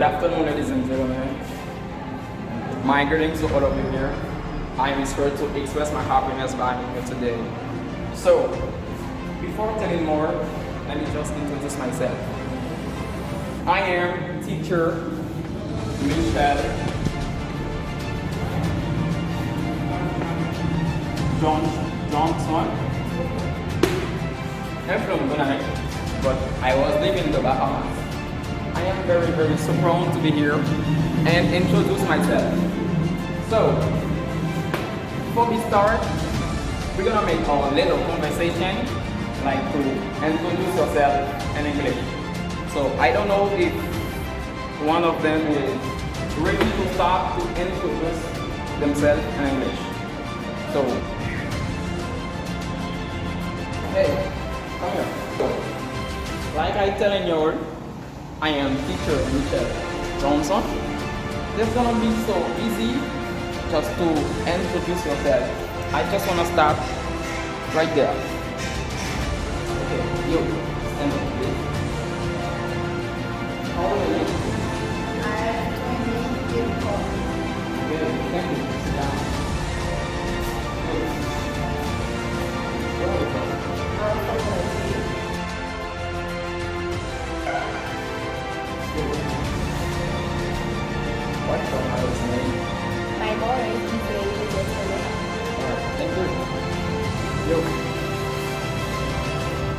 Good afternoon, ladies and gentlemen. My greetings to all of you here. I am here to express my happiness by being here today. So, before telling more, let me just introduce myself. I am teacher Michelle Johnson. I'm from Ghana, but I was living in the Bahamas. I am very so proud to be here and introduce myself. So, before we start, we're gonna make a little conversation, like to introduce yourself in English. So I don't know if one of them is ready to start to introduce themselves in English. So, hey, come here. So, like I telling you, I am teacher Michelle Johnson. This is gonna be so easy just to introduce yourself. I just wanna start right there. Okay, you stand up, please. How old are you? I'm 24. Okay, thank you. Sit down. Good. Where are you from? I'm from Brazil. What's your mother's name? My mother is Israeli yesterday. Alright, thank you. Yo.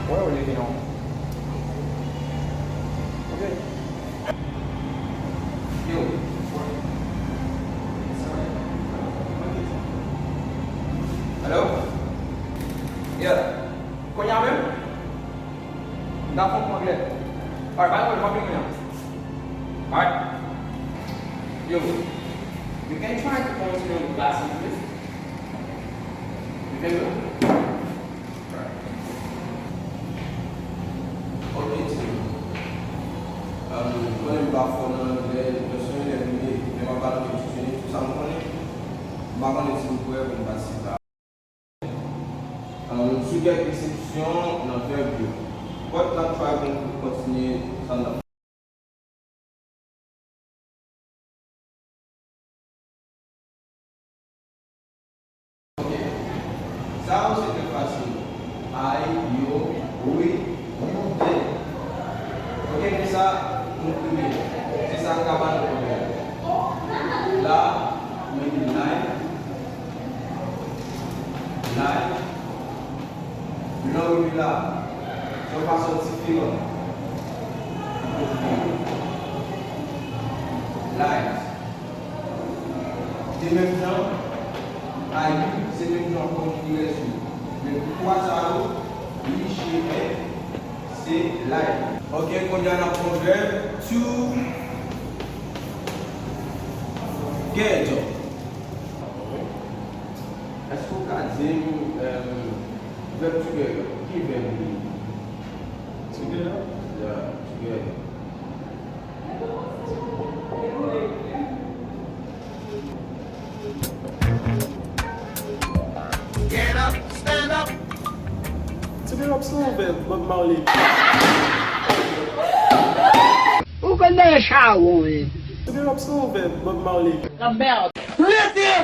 Where are you living on? Okay. Yo. Hello? Yeah. Kau yang mana? Dah phone kau dia. Alright, bye bye, kau ni. Alright. Yo. You can try to continue the class in English. You can do it. Alright. Ok, tio. Quando eu vou falando de pessoas de mim, eu vou falar de pessoas que são bons, mas quando eu vou eu vou participar. Se tiver exceção, não tem view. Pode not try to continue stand up. Ça c'est très facile. I, you, we, you, they. Ok, mais ça, c'est ça acaba le problème. Là, maybe line. You know we là. Je passe au petit figure. Line. C'est même temps. I, c'est même temps comme direction. Mais pourquoi ça a c'est line. Ok, quand il y a un proverbe, to get. Est-ce que vous avez dit verbe together? Qui verbe? Together? Yeah, together. Get up, stand up. Together up slow bit, Bob Marley. O que deixar, homem? Together up slow bit, Bob Marley. A merda. Let them